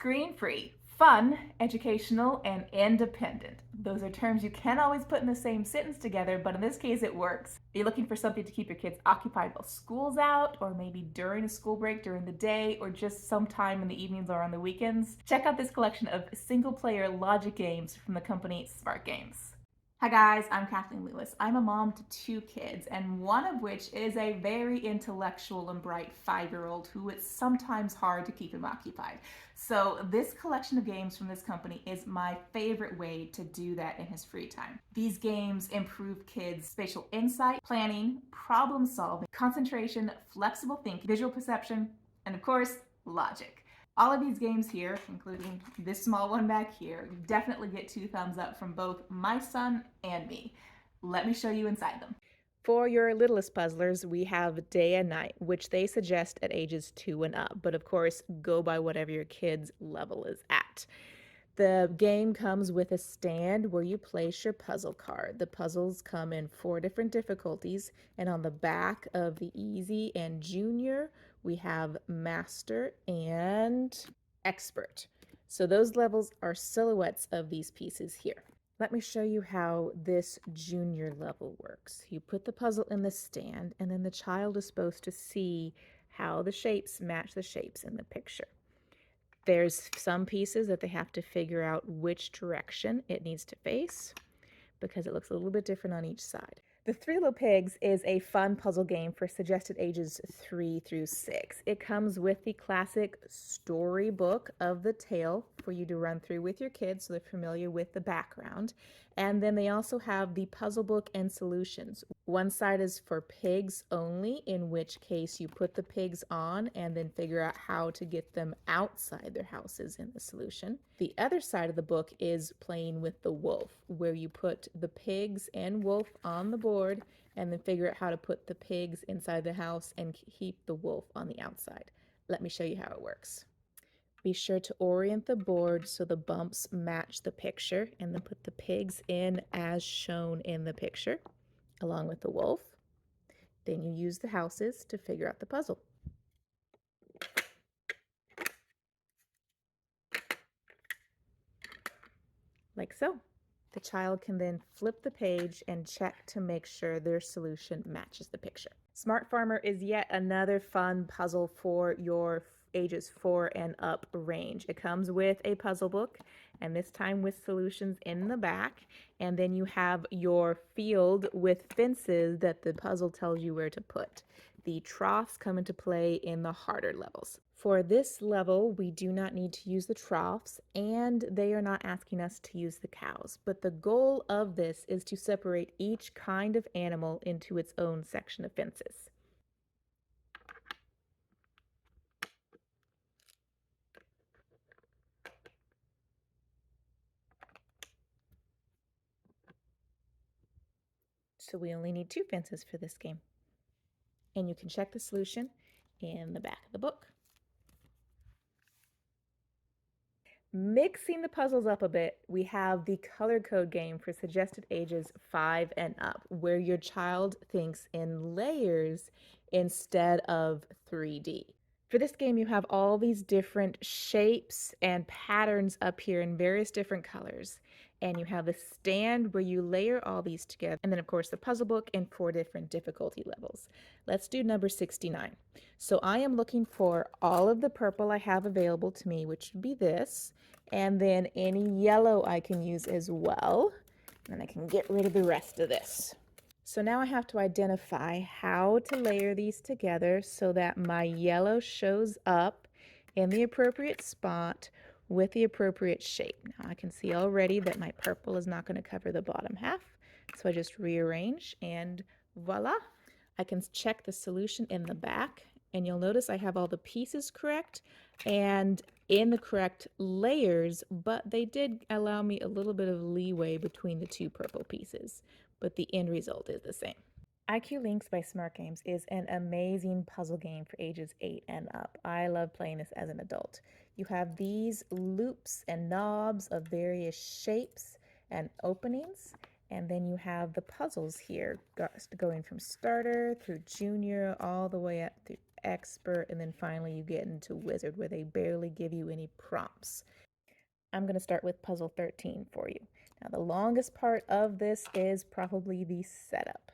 Screen-free, fun, educational, and independent. Those are terms you can't always put in the same sentence together, but in this case it works. Are you looking for something to keep your kids occupied while school's out, or maybe during a school break during the day, or just sometime in the evenings or on the weekends? Check out this collection of single-player logic games from the company SmartGames. Hi guys, I'm Kathleen Lewis. I'm a mom to 2 kids, and one of which is a very intellectual and bright 5-year-old who it's sometimes hard to keep him occupied. So this collection of games from this company is my favorite way to do that in his free time. These games improve kids' spatial insight, planning, problem solving, concentration, flexible thinking, visual perception, and of course, logic. All of these games here, including this small one back here, definitely get 2 thumbs up from both my son and me. Let me show you inside them. For your littlest puzzlers, we have day and night, which they suggest at ages 2 and up, but of course, go by whatever your kid's level is at. The game comes with a stand where you place your puzzle card. The puzzles come in 4 different difficulties, and on the back of the easy and junior, we have master and expert. So those levels are silhouettes of these pieces here. Let me show you how this junior level works. You put the puzzle in the stand, and then the child is supposed to see how the shapes match the shapes in the picture. There's some pieces that they have to figure out which direction it needs to face because it looks a little bit different on each side. The Three Little Pigs is a fun puzzle game for suggested ages 3 through 6. It comes with the classic storybook of the tale for you to run through with your kids so they're familiar with the background. And then they also have the puzzle book and solutions. One side is for pigs only, in which case you put the pigs on and then figure out how to get them outside their houses in the solution. The other side of the book is playing with the wolf, where you put the pigs and wolf on the board and then figure out how to put the pigs inside the house and keep the wolf on the outside. Let me show you how it works. Be sure to orient the board so the bumps match the picture, and then put the pigs in as shown in the picture, along with the wolf. Then you use the houses to figure out the puzzle. Like so. The child can then flip the page and check to make sure their solution matches the picture. Smart Farmer is yet another fun puzzle for your ages 4 and up range. It comes with a puzzle book, and this time with solutions in the back, and then you have your field with fences that the puzzle tells you where to put. The troughs come into play in the harder levels. For this level, we do not need to use the troughs, and they are not asking us to use the cows. But the goal of this is to separate each kind of animal into its own section of fences. So we only need 2 fences for this game. And you can check the solution in the back of the book. Mixing the puzzles up a bit, we have the color code game for suggested ages 5 and up, where your child thinks in layers instead of 3D. For this game, you have all these different shapes and patterns up here in various different colors. And you have the stand where you layer all these together. And then, of course, the puzzle book in 4 different difficulty levels. Let's do number 69. So I am looking for all of the purple I have available to me, which would be this. And then any yellow I can use as well. And I can get rid of the rest of this. So now I have to identify how to layer these together so that my yellow shows up in the appropriate spot with the appropriate shape. Now I can see already that my purple is not going to cover the bottom half, so I just rearrange and voila. I can check the solution in the back, and you'll notice I have all the pieces correct and in the correct layers, but they did allow me a little bit of leeway between the 2 purple pieces, but the end result is the same. IQ Links by SmartGames is an amazing puzzle game for ages 8 and up. I love playing this as an adult. You have these loops and knobs of various shapes and openings, and then you have the puzzles here going from starter through junior all the way up through expert, and then finally you get into wizard, where they barely give you any prompts. I'm going to start with puzzle 13 for you. Now, the longest part of this is probably the setup.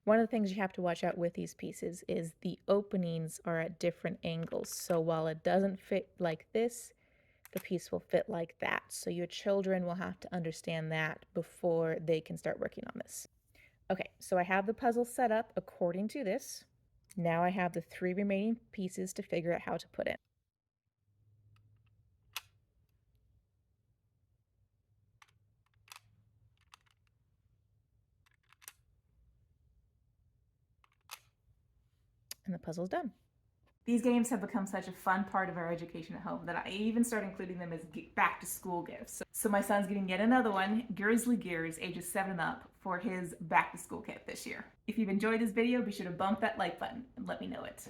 One of the things you have to watch out with these pieces is the openings are at different angles. So while it doesn't fit like this, the piece will fit like that. So your children will have to understand that before they can start working on this. Okay, so I have the puzzle set up according to this. Now I have the 3 remaining pieces to figure out how to put in. And the puzzle's done. These games have become such a fun part of our education at home that I even started including them as back to school gifts. So my son's getting yet another one, Grizzly Gears, ages 7 and up, for his back to school kit this year. If you've enjoyed this video, be sure to bump that like button and let me know it.